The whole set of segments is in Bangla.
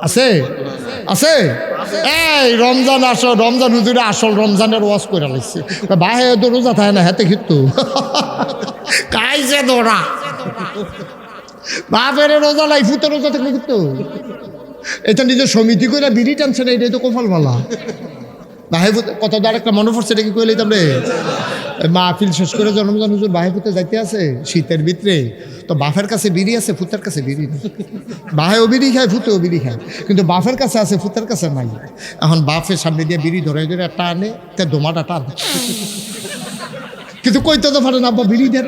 আছে আছে এই রমজান আসো, রমজান হুজুরে আসল রমজানের ওয়াজ করে লাগছে, বাহে তো রোজা থাকে না হাতে কিন্তু কাইছে দৌড়া বাপের রোজা লাই ফুতে রোজা থাকলে কিন্তু এটা নিজের সমিতি করে বিড়ি টানছে না, এটাই তো কপাল মালা। বাহে কত দ্বার একটা মনে পড়ছে, এটা কি কইলে তামরে মাহফিল শেষ করে রমজান হুজুর বাহে ফুতে যাইতে আছে শীতের ভিতরে, তো বাফের কাছে বিড়ি আছে, ফুতের কাছে বিড়ি নেই। বাহেও বিড়ি খায়, ফুতেও বিড়ি খায়, কিন্তু বাফের কাছে আছে, ফুতের কাছে নাই। এখন বাফের সামনে দিয়ে বিড়ি ধরে ধরে টানে, তে দোমাটা টান, কিন্তু কইতে তো পারে না আব্বা বিড়ি দেন,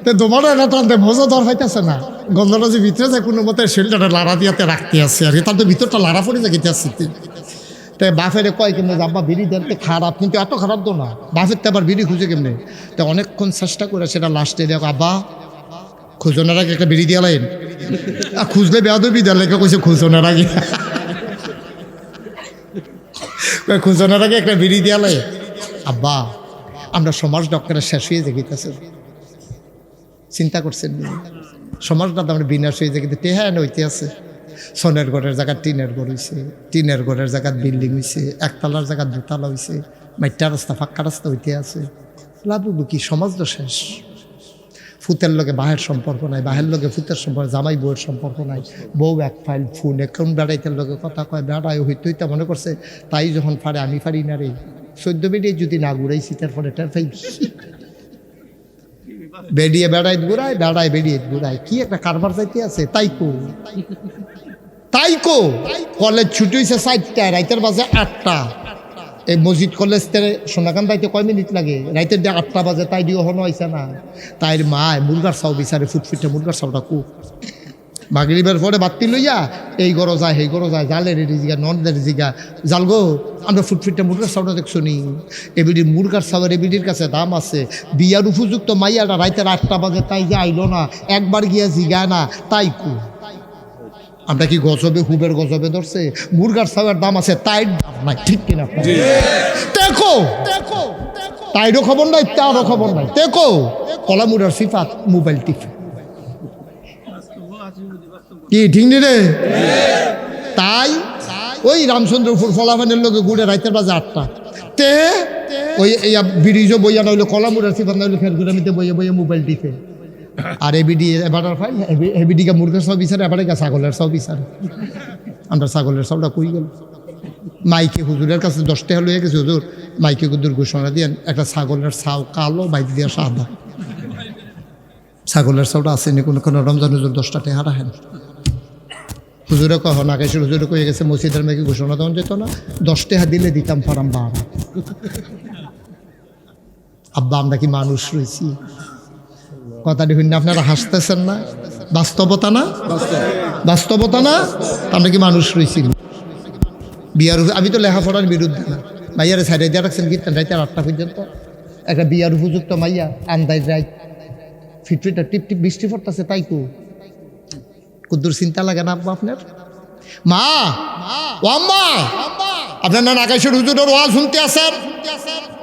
তো দোমাটা এটা টানতে মজা দর হইতেছে না, গন্ধটা যে ভিতরে যায় কোনো মতে শেলটাটা লাড়া দিয়াতে রাখতে আসছে আর কি, তার তো ভিতরটা লাড়া পড়ে যায় গেতে আসছে। তাই বাফের কয় কেমনে আব্বা বিড়ি দেন, খারাপ কিন্তু এত খারাপ তো না, বাফের তো আবার বিড়ি খুঁজে কেমনে, তো অনেকক্ষণ চেষ্টা করে সেটা লাস্টে দেখ আব্বা খুঁজনের আগে একটা বিড়ি দিয়া লাইন, খুঁজলে বেয়াদবি দেওয়ার লেখা কইছে খুঁজনের আগে, খুঁজনের আগে একটা বিড়ি দিয়া লাই। আব্বা আমরা সমাজ ডক্টরের শেষ হয়ে যেতেছে, চিন্তা করছেন সমাজটা তো আমরা বিনাশ হয়ে যেতে টেহা নইতে আছে, সোনের ঘরের জায়গা টিনের ঘর হয়েছে, টিনের ঘরের জায়গা বিল্ডিং হয়েছে, একতলার জায়গা দুতলা হয়েছে, মাইটা রাস্তা ফাঁকা রাস্তা হইতে আছে, লাভ কি সমাজ তো শেষ। ফুতের লগে বাহের সম্পর্ক নাই, বাহের লগে ফুতের সম্পর্ক, জামাই বউয়ের সম্পর্ক নাই, বউ এক ফাইল ফোন এখন বেড়াইতের লগে কথা কয়, বেড়ায় হইতে হইতে মনে করছে তাই যখন পারে আমি পারি না রে, 14 বেরিয়ে যদি না ঘুরাইছি তারপরে টের পাই, বেরিয়ে বেড়াই ঘুরায়, বেড়ায় বেরিয়ে ঘুরায়, কি একটা কারবার যাইতে আছে। তাই কো কলেজ ছুটি হয়েছে 4টায়, রাইতের বাজে 8টা, এই মসজিদ কলেজ থেকে সোনাকান্ত যাইতে কয় মিনিট লাগে, রাইতের 8টা বাজে, তাই দিয়ে হনো হয়েছে না, তাইর মা মুরগার চাও বিচারে ফুটফুটে মুরগার চাওটা কু মাগরিবের পরে বাত্তি লইয়া এই গরো যায় সেই গরো যায়, জালের জিগা ননদের জিগা জাল গো আমরা ফুটফুটে মুরগার চাওটা দেখছো নি, এবিডির মুরগার চাওয়ার এবিডির কাছে দাম আছে, বিয়ার উপযুক্ত মাইয়াটা রাইতের 8টা বাজে তাই যে আইলো না, একবার গিয়া জিগায় না, তাই কু আমরা কি গজবে হুবের গজবে ধরছে, মুরগার চাওয়ার দাম আছে তাইর দাম নাই, ঠিক কিনা দেখো তাইরও খবর নাই, তারও খবর নাই, দেখো কলামুরার সিফাত মোবাইল টিপে কি ঠিক নি রে। তাই ওই রামচন্দ্রপুর ফলাফানের লোকে ঘুরে রাইতের বাজে 8টা তে ওই ব্রিজ বইয়া না হইলো কলামুরার সিফাত না হইলো ফের ঘুরে নিতে বইয়ে বইয়ে মোবাইল টিপে, আর এবিডি এবার ফাইল এবিডিকে মুরগের সব বিচারে, এবারে ছাগলের সব বিচারে, আমরা ছাগলের সবটা কই গেল। মাইকে হুজুরের কাছে 10 টাকা লইয়া গেছে, হুজুর মাইকে হুজুর ঘোষণা দিয়ে একটা ছাগলের ছাও কালো বাইক দিয়ে সাদা, ছাগলের ছাওটা আসেনি কোনো কোনো, রমজান হুজুর 10টা টাকা রাখেন, হুজুরে কহ না গেছে, হুজুরে কয়ে গেছে মসজিদের মেয়েকে ঘোষণা দেওয়া যেত না, 10 টাকা দিলে দিতাম ফারাম বাড়া। আব্বা আমরা কি মানুষ রয়েছি, কথাটি শুনে আপনারা হাসতেছেন না, বাস্তবতা না, বাস্তবতা না, আমরা কি মানুষ রয়েছি। বিয়ার আমি তো লেখাপড়ার বিরুদ্ধে না, মাইয়ারে সাইডে দিয়ে রাখছেন কীর্তন রাইতে 8টা পর্যন্ত, একটা বিয়ার উপযুক্ত মাইয়া আন্দাজ রাইত ফিটফিটা টিপ টিপ বৃষ্টি পড়তেছে, তাই কুদ্দুর চিন্তা লাগে না আব্বা আপনার? মা ও আম্মা আপনার না নাকাইশের হুজুরের ওয়াজ শুনতে আসেন,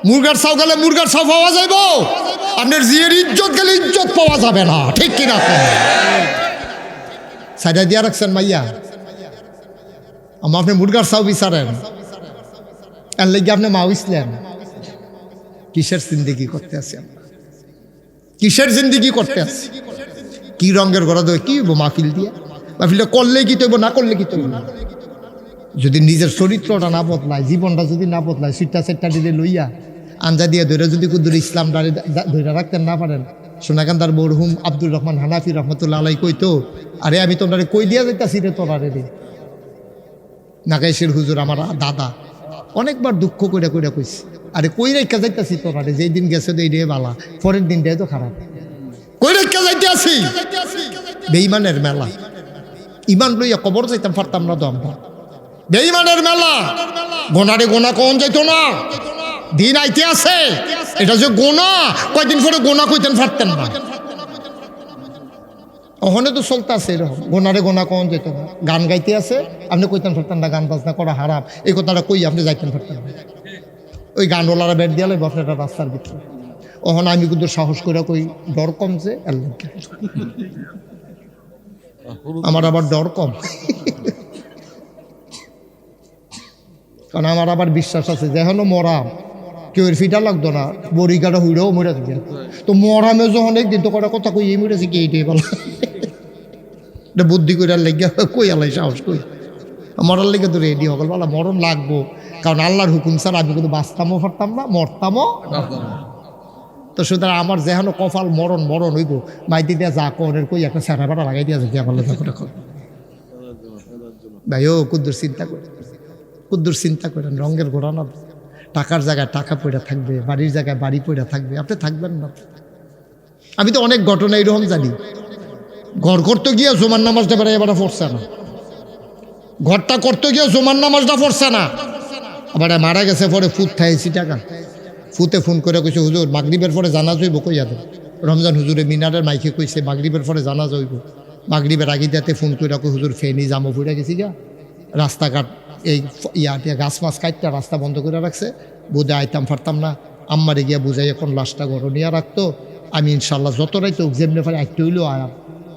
মুরগার চাও গেলে মুরগার চাও পাওয়া যাইব, আপনার জিয়ের ইজ্জত গেলে ইজ্জত পাওয়া যাবে না, ঠিক কিনা সাইডা দিয়া রাখছেন মাইয়া, আমার আপনি মুরগার চাও বিচারেন, এর লেগে আপনি মা হইছিলেন, কিসের জিন্দিগি করতে আছে, কিসের জিন্দিগি করতে আছে, কি রঙের গড়া দেবে, কি মাহফিল দিয়া, মাহফিলটা করলে কি তৈব না করলে কি তৈব, যদি নিজের চরিত্রটা না বদলায়, জীবনটা যদি না বদলায়, সিটটা সেটটা দিলে লইয়া আঞ্জা দিয়ে ধরে যদি কুদ্দুর ইসলাম ধরে রাখতে না পারেন, সোনাকান্দার মরহুম আব্দুর রহমান হানাফি রহমতুল্লাহ আলাই কইতো, আরে আমি তোমরা কই দিয়া যাইতাছি রে তোরা রে, নাকাইশের হুজুর আমার দাদা অনেকবার দুঃখ কইরা কইরা কইছে, আরে কই রেখা যাইতাছি তোরা রে, যেই দিন গেছে এই দিয়ে বালা, পরের দিনটাই তো খারাপ, কই রেখা যাইতে আসি, বেঈমানের মেলা, ইমান লইয়া কবর যাইতাম পারতাম না তো আমরা, বেঈমানের মেলা, গোনারে গোনা কোন যাইতো না, দিন আইতে আছে, এটা যে গোনা, কয়দিন পরে গোনা কইতেন পারতেন না, ওখানে তো চলতে আছে এরকম, গোনারে গোনা কোন যেত না, গান গাইতে আছে আপনি কইতেন পারতেন না, গান বাজনা করা হারাম, এই কথাটা কই আপনি যাইতেন পারতেন না, ওই গানওয়ালারা বেড দিয়ালে বসেটা রাস্তার ভিতরে, ওখানে আমি কিন্তু সাহস করে কই ডর কমছে, আমার আবার ডর কম, কারণ আমার আবার বিশ্বাস আছে যেহেনো মরাম কেউ এর ফিটা লাগতো না বড়ি কাটা হুইড়েও মরে থাকে তো মরামে যখন একদিন তো কটা কথা কই মরেছে কি এইটাই বলা এটা বুদ্ধি করে লেগে কই আলাই সাহস কই মরার লেগে তো রেডি হকল বলা মরণ লাগবো কারণ আল্লাহর হুকুম স্যার আমি কিন্তু বাঁচতামও পারতাম না মরতামও তো সুতরাং আমার যেহেন কপাল মরণ মরণ হইব মাইতি দিয়া যা করের কই একটা স্যারা বাটা লাগাই দিয়া যদি আমার ভাই ও কুদ্দুর চিন্তা করে কুদ্দুর চিন্তা করেন রঙের ঘোড়া না টাকার জায়গায় টাকা পড়ে থাকবে বাড়ির জায়গায় বাড়ি পড়ে থাকবে আপনি থাকবেন না আমি তো অনেক ঘটনা এরকম জানি ঘর করতে গিয়ে জোমান নামাজটা বেড়াই এবার পড়ছে না ঘরটা করতে গিয়ে জোমান নামাজটা পড়ছে না আবার মারা গেছে পরে ফুট থাইছি টাকা ফুতে ফোন করে কইছে হুজুর মাগরিবের পরে জানা যাইব কই যাবে রমজান হুজুরে মিনারের মাইকে কইছে মাগরিবের পরে জানা যাইব মাগরিবের আগে যাতে ফোন করে কই হুজুর ফেনি জামো ফুটে গেছি গা রাস্তাঘাট এই ইয়াটিয়া গাছ মাছ কাটটা রাস্তা বন্ধ করে রাখছে বোধে আইতাম পারতাম না আম্মারে গিয়া বুঝাই এখন লাশটা ঘর নিয়ে রাখতো আমি ইনশাল্লাহ যতটাই তো যেমনি পারে একটু হইলেও আয়াম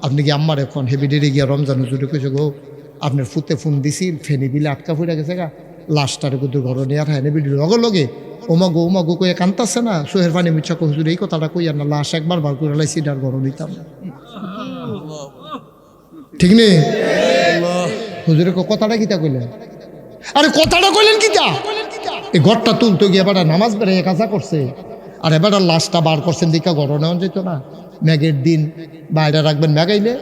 আপনি কি আম্মার এখন হেভিডেরে গিয়া রমজান হুজুরে কইছে গো আপনার ফুতে ফোন দিছি ফেনি বিলে আটকা ফুটে গেছে গা লাশটার কিন্তু ঘর নিয়ে আর হেনে বিডি লগে লগে ওমাগো কয়ে কান্তাছে না সোহের পানি মিচ্ছা হুজুর এই কথাটা কই আর না লাশ একবার বার করে লাইছি আর ঘর নিতাম ঠিক নেই হুজুরের কথাটা কিতা কইলেন আরে কথাটা কইলেন কিতা এই ঘরটা তুলতে গিয়ে এবার নামাজ বেড়ে কাজা করছে আর এবার লাশটা বার করছেন দিকা ঘর নেওয়া যেত না ম্যাগের দিন বাইরে রাখবেন ম্যাগাইলে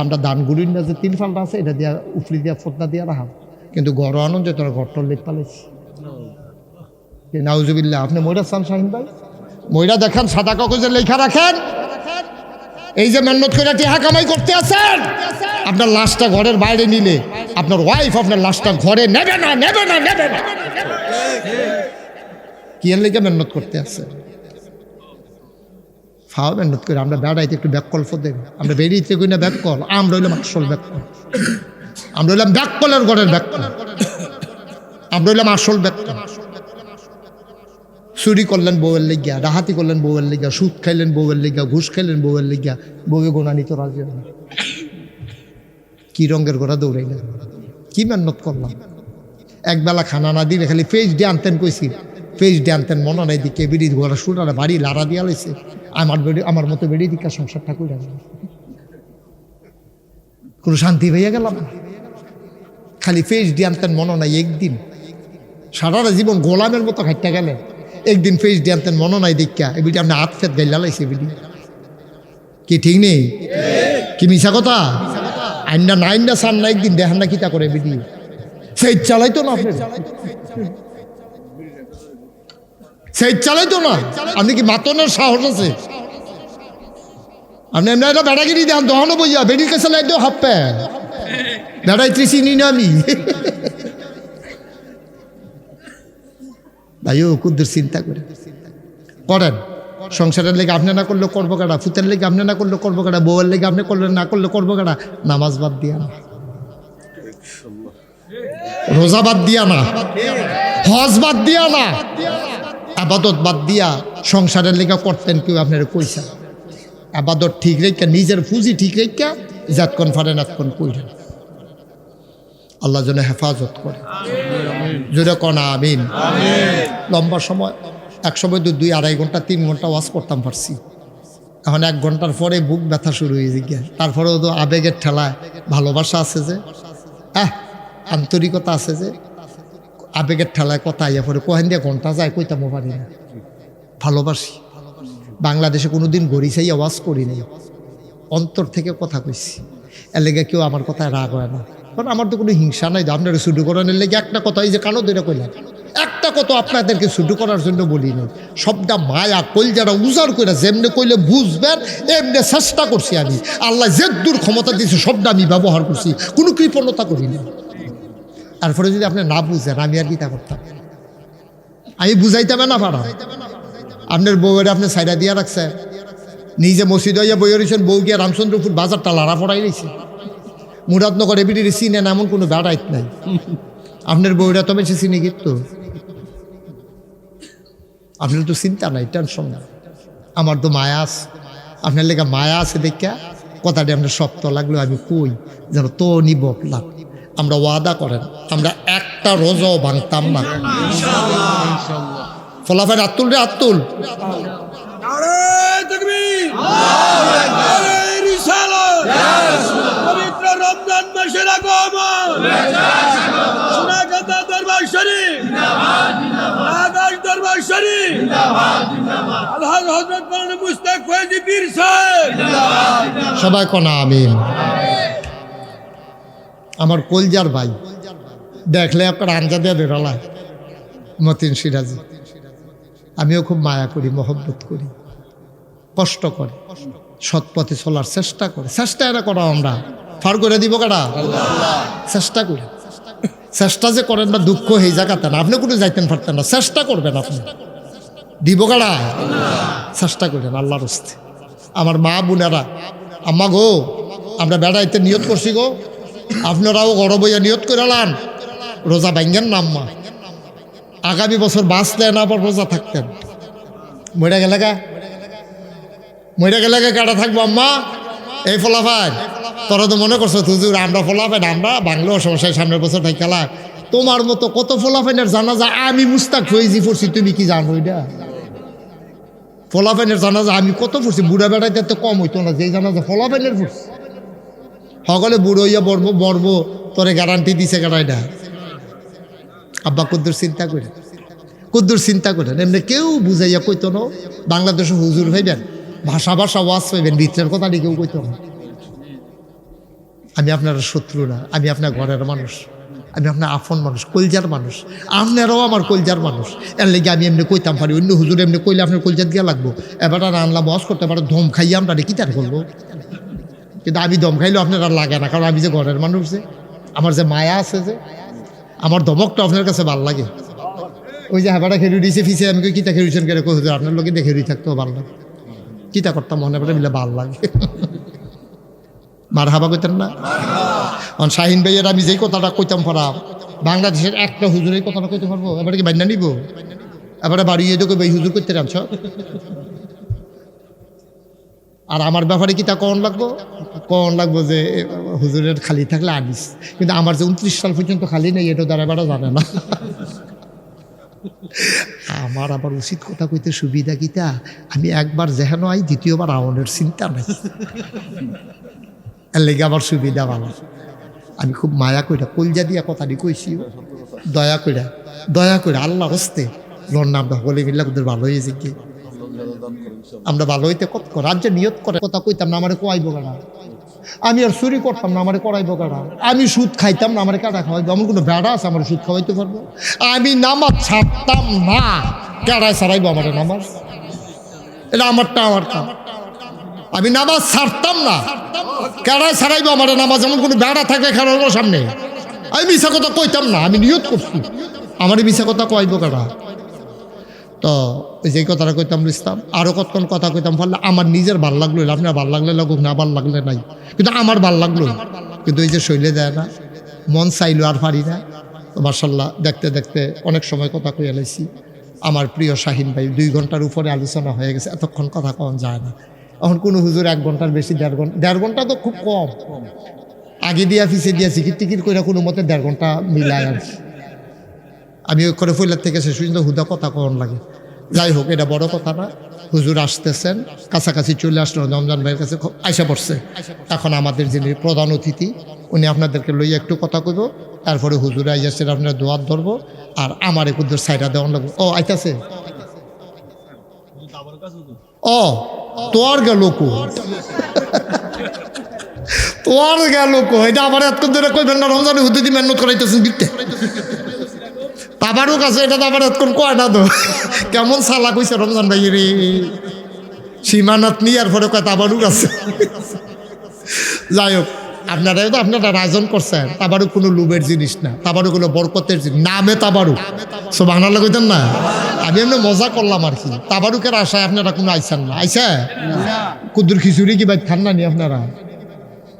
আমরা ধান গুড়ির না যে 3 ফালটা আছে এটা দিয়া উফরি দিয়া ফোটনা দিয়া রাখা কিন্তু ঘর আনন্দ যেত না ঘরটা লেপ পালাইছি নাউজুবিল্লাহ আপনি ময়রা চান শাহিন ভাই ময়রা দেখান সাদা কাগজে লেখা রাখেন এই যে মেহনত করে টিহা কামাই করতে আছেন আপনার লাশটা ঘরের বাইরে নিলে আপনার ওয়াইফ আপনার লাশটা ঘরে নেবে না কি এর লেগে মেহনত করতে আছে ফাও মেহনত করে আমরা বেড়াইতে একটু ব্যাককল্প দেব আমরা বেরিয়েতে কই না ব্যাককল আমরা হইলাম আসল ব্যাককল আমরা হইলাম ব্যাককলের ঘরের ব্যাককল আমরা হইলাম আসল ব্যাককল চুরি করলেন বউয়ের লেগিয়া ডাহাতি করলেন বউয়ের লেগিয়া সুদ খাইলেন বউয়ের লেগিয়া ঘুষ খাইলেন বউয়ের লেগিয়া বউয়ে গোনা নিত রাজি হয় না কি রঙের ঘোড়া দৌড়াই না কি মেহনত করলাম একবেলা খানা না দিলে খালি ফেস দিয়ে আনতেন কইছি ফেস দিয়ে আনতেন মনে নাই দিকে বেড়ি ঘোড়া শুটারে বাড়ি লাড়া দিয়া লাইছে আমার মতো বেড়ি দিকা সংসারটা করে কোনো শান্তি হইয়া গেলাম খালি ফেস দিয়ে আনতেন মনে নাই একদিন সারাটা জীবন গোলামের মতো খাইতে গেলেন একদিন ফেস দিয়ে আনতেন মনে নাই দীক্ষা এই বিটি আপনি হাত ফেট গাইলা লাইছে বিটি কি ঠিক নেই কি মিশা কথা আইনটা নাইনটা সান না একদিন দেখান না কিতা করে বিটি সেই চালাইতো না আপনি সেই চালাইতো না আপনি কি মাতনের সাহস আছে আপনি এমনি একটা বেড়াগিরি দেন দহনো বইয়া বেড়ির কাছে লাই দেও হাফ প্যান্ট বেড়াইতে চিনি না আমি ভাইও কুদ্দুর চিন্তা করেন সংসারের লেগে আপনি না করলে করবো কাটা ফুতের লেগে আপনি না করলে করবো কাটা বউয়ের লেগে আপনি করলে না করলে করবো কাটা নামাজ বাদ দিয়া না রোজা বাদ দিয়া না হজ বাদ দিয়া না আবাদত বাদ দিয়া সংসারের লেগে করতেন কেউ আপনার পয়সা আবাদত ঠিক রেখা নিজের পুঁজি ঠিক রেখা যাতক্ষণ পারেন এতক্ষণ কইরেন আল্লাহ যেন হেফাজত করে জোরে কনা আমিন লম্বা সময় এক সময় তো 2-2.5 ঘন্টা 3 ঘন্টা ওয়াজ করতাম পারছি এখন 1 ঘন্টার পরে বুক ব্যথা শুরু হয়ে যায় তারপরেও তো আবেগের ঠেলায় ভালোবাসা আছে যে আন্তরিকতা আছে যে আবেগের ঠেলায় কথা ইয়া পরে কোহেন দিয়ে ঘন্টা যায় কইতামও পারি না ভালোবাসি বাংলাদেশে কোনোদিন গড়ি চাই আওয়াজ করি নাই অন্তর থেকে কথা কইছি এর লেগে কেউ আমার কথায় রাগ হয় না কারণ আমার তো কোনো হিংসা নাই আপনার শুরু করানোর লেগে একটা কথা এই যে কানো ধরে কইলাম একটা কথা আপনাদেরকে শুরু করার জন্য বলি না সবটা মায়া কলজারা উজাড় করে যেমনি কইলে বুঝবেন এমনি চেষ্টা করছি আমি আল্লাহ যে দূর ক্ষমতা দিয়েছে সবটা আমি ব্যবহার করছি কোনো কৃপণতা করি না তারপরে যদি আপনি না বুঝেন আমি আর কিতা করতাম আমি বুঝাইতে না পারা আপনার বউয়ের আপনি সাইডা দিয়া রাখছেন নিজে মসজিদ হইয়া বইয়ে রয়েছেন বউ গিয়া রামচন্দ্রপুর বাজারটা লাড়া পড়াই রয়েছে মুরাদনগর এবিটির চিনেন এমন কোনো বেড়াইত নাই আপনার বউরা তো বেশি চিনি কিন্তু আপনার তো চিন্তা নাই টেনশন না আমার তো মায়া আছে আপনার লেগে মায়া আছে দেখা কথাটি আপনার শক্ত লাগলো আমি কই যেন তো নিবকলাম আমরা ওয়াদা করেন আমরা একটা রোজাও ভাঙতাম না। ফলাফল আত্তুল রে আত্তুল, পবিত্র রমজান মাসের আগমন, সোনাকান্দা দরবার শরীফ, আকাশ দরবার শরীফ, আলহাজ হযরত মাওলানা মুশতাক ফয়জী পীর সাহেব, সবাই কোনা আমিন। আমার কলজার ভাই দেখলে আপনার আঞ্জা দিয়ে বেরোলায় মতিন সিরাজি, আমিও খুব মায়া করি, মহব্বত করি, কষ্ট করে, সৎ পথে চলার চেষ্টা করে। চেষ্টা এরা করা আমরা ফার করে দিব কারা চেষ্টা করি। চেষ্টা যে করেন না দুঃখ হয়ে জায়গাতে না, আপনি কোনো যাইতেন পারতেন না, চেষ্টা করবেন আপনি, দিব কারা চেষ্টা করেন আল্লাহর হস্তে। আমার মা বোনেরা, আম্মা গো আমরা বেড়াইতে নিয়ত করছি গো, আপনারাও গরম হইয়া নিয়ত করে লান, রোজা ভাঙ্গেন না আম্মা, আগামী বছর বাঁচলেন আবার রোজা থাকতেন। মরে গেলে গা মরে গেলে কাটা থাকবো আম্মা। এই ফলাফান তোরা তো মনে করছো হুজুর আমরা ফলাফান আমরা বাংলাও সমস্যায় সামনের বছর থাকি খেলা, তোমার মতো কত ফলাফানের জানা যায় আমি মুস্তাক ফয়জী পড়ছি, তুমি কি জানো এটা? ফলাফানের জানা যায় আমি কত পড়ছি, বুড়া বেড়াইতে তো কম হইতো না, যেই জানা যায় ফলাফানের পড়ছি। সকলে বুড়ো হইয়া মরবো তোরে গ্যারান্টি দিছে গাড়াইটা। আব্বা কুদ্দুর চিন্তা করে, কুদ্দুর চিন্তা করেন, এমনি কেউ বুঝাইয়া কইতো না বাংলাদেশে হুজুর ভাইবেন, ভাষা ভাষা ওয়াজ পাইবেন, ভিতরের কথা নিয়ে কেউ কইতো না। আমি আপনার শত্রু না, আমি আপনার ঘরের মানুষ, আমি আপনার আপন মানুষ, কলজার মানুষ, আপনারাও আমার কলজার মানুষ। এর লেগে আমি এমনি কইতাম পারি, অন্য হুজুর এমনি কইলে আপনার কলজার দিয়া লাগবো। এবার আর আনলাম ওয়াজ করতে পারে, ধম খাইয়া আমরা কি তার করবো, কিন্তু আমি দম খাইলেও আপনার আর লাগে না, কারণ আমি যে ঘরের মানুষ, যে আমার যে মায়া আছে, যে আমার দমকটা আপনার কাছে ভাল লাগে। ওই যে হাবাটা খেলু দিয়েছে ফিসে, আমি কিতা খেলুছেন কেন হুজুর আপনার লোকে দেখে থাকতেও ভালো লাগে, কিতা করতাম মনে পড়ে মিলে ভাল লাগে। মার হাবা কইতেন না শাহিন ভাইয়ের, আমি যেই কথাটা কইতাম পারা বাংলাদেশের একটা হুজুর এই কথাটা কইতে পারবো, এবারে কি বান্না নিব, এবারে বাড়িয়ে দেখো এই হুজুর করতে রামছ। আর আমার ব্যাপারে কি তা কন লাগবো যে হুজুরের খালি থাকলে আনিস, কিন্তু আমার যে 29 সাল পর্যন্ত খালি নেই এটা দ্বারা বেড়া জানে না। আমার আবার উচিত কথা কইতে সুবিধা কিতা, আমি একবার যেহেন আই দ্বিতীয়বার আওয়ানের চিন্তা নাই, এর লেগে আমার সুবিধা ভালো। আমি খুব মায়া কইরা কলজা দিয়া কথাটি কইছি, দয়া কইরা আল্লাহ হস্তে লোন নামটা বলে মিল্লা ওদের ভালো হয়েছে কি আমরা ভালো হইতে কত রাজ্যে নিয়ত করে কথা কইতাম না আমারে কোয়াইব কারা, আমি আর চুরি করতাম না আমারে করাইব কারা, আমি সুদ খাইতাম না আমারে কাটা খাওয়াইব, আমার কোনো বেড়া আছে আমার সুদ খাওয়াইতে পারবো, আমি নামাজ ছাড়তাম না কেড়ায় ছাড়াইব আমার নামাজ, এটা আমারটা আমার কাম, আমি নামাজ ছাড়তাম না কেড়ায় ছাড়াইব আমার নামাজ, এমন কোনো বেড়া থাকলে খেলার সামনে আমি মিশা কথা কইতাম না, আমি নিয়ত করছি আমার মিশা কথা কইব কারা। তো যে কথাটা কইতাম বুঝতাম, আরও কতক্ষণ কথা কইতাম পারলে আমার নিজের ভাল লাগলো, আপনার ভাল লাগলে লাগুক না ভাল লাগলে নাই, কিন্তু আমার ভাল লাগলো, কিন্তু এই যে শৈলে দেয় না, মন চাইলো আর পারি না। তো মার্শাল্লাহ দেখতে দেখতে অনেক সময় কথা কই এলাইছি। আমার প্রিয় শাহিন ভাই 2 ঘন্টার উপরে আলোচনা হয়ে গেছে, এতক্ষণ কথা কম যায় না। এখন কোনো হুজুর 1 ঘন্টার বেশি 1.5 ঘন্টা তো খুব কম, আগে দিয়া পিছিয়ে দিয়া টিকিট করে কোনো মতে 1.5 ঘন্টা মিলায় আর আমি ওই করে ফইলার থেকে শেষ পর্যন্ত হুদা কথা কম লাগে। যাই হোক এটা বড় কথা না, হুজুর আসতেছেন, কাছাকাছি চলে আসলো, রমজান ভাইয়ের কাছে আইসা পড়ছে। এখন আমাদের যিনি প্রধান অতিথি উনি আপনাদেরকে লইয়া একটু কথা কইব, তারপরে হুজুরে আইয়াছেন আপনার দোয়ার ধরবো, আর আমার একটু সাইডা দেওয়ান লাগবে। ও আইতাছে, ও তোর গেল এটা আমার এতক্ষণ ধরে কইবেন না, রমজানে হুদুদি মেহনত করাইতেছেন দিতে তাবারুক আছে, এটা তো আবার এতক্ষণ কয় না তো, কেমন সালা কইছে রমজান ভাই রে, সীমানাত নিয়ে আর পরে কয় তাবারুক আছে। যাই হোক আপনারাও তো আপনারা আয়োজন করছেন, তাবারুক কোনো লোভের জিনিস না, তাবারুক হলো বরকতের জিনিস, নামে তাবারুক সুবহানাল্লাহ কইতেন না, আমি এমনি মজা করলাম আর কি। তাবারুকের আশায় আপনারা কোনো আইসান না, আইসা কুদ্দুর খিচুড়ি কি ভাই খান না নি আপনারা,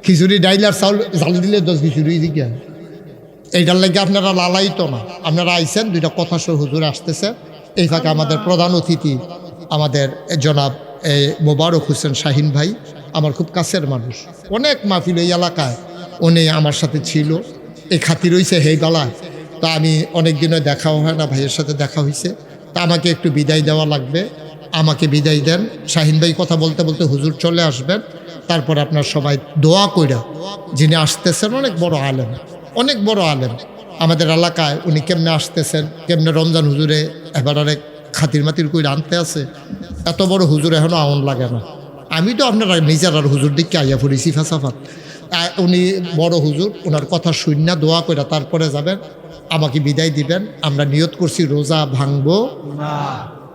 খিচুড়ি ডাইল আর চাউল জাল দিলে 10 খিচুড়ি দিকে, এইটার লাগে আপনারা লালাইতো না, আপনারা আইসেন, 2টা কথা সহ হুজুরে আসতেছে। এই ফাঁকে আমাদের প্রধান অতিথি আমাদের জনাব মোবারক হোসেন শাহিন ভাই, আমার খুব কাছের মানুষ, অনেক মাহফিল এই এলাকায় উনি আমার সাথে ছিল, এই খাতির হইছে হেই গলা। তা আমি অনেক দিনও দেখাও হয় না, ভাইয়ের সাথে দেখা হয়েছে, তা আমাকে একটু বিদায় দেওয়া লাগবে, আমাকে বিদায় দেন। শাহিন ভাই কথা বলতে বলতে হুজুর চলে আসবেন, তারপর আপনার সবাই দোয়া কইরা, যিনি আসতেছেন অনেক বড় আলেম, অনেক বড় আলেম আমাদের এলাকায়, উনি কেমনে আসতেছেন, কেমনে রমজান হুজুরে এবার অনেক খাতির মাতির কইরা আনতে আছে, এত বড় হুজুর এখনও আউন লাগে না। আমি তো আপনারা নিজের আর হুজুর দিককে আইয়া পড়েছি ফাঁসাফাত। উনি বড় হুজুর, ওনার কথা শূন্য দোয়া কইরা তারপরে যাবেন, আমাকে বিদায় দিবেন। আমরা নিয়ত করছি রোজা ভাঙবো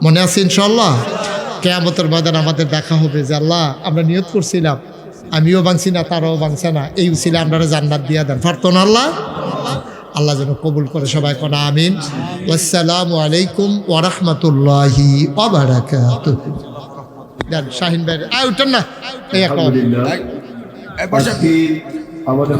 মনে আছে ইনশাল্লাহ। কিয়ামতের ময়দান আমাদের দেখা হবে যে আল্লাহ আমরা নিয়ত করছিলাম, আমিও ভাঙছি না, তারাও ভাঙছে না, এই উসিলে আমরা জান্নাত দিয়া দেন, পারতো না আল্লাহ? আল্লাহ যেন কবুল করে, সবাই কোন আমিন। আসসালামু আলাইকুম ওয়া রাহমাতুল্লাহি ওয়া বারাকাতুহু। দেন শাহিন ভাই উঠেন না, এই একটা আলহামদুলিল্লাহ। আজকে আমাদের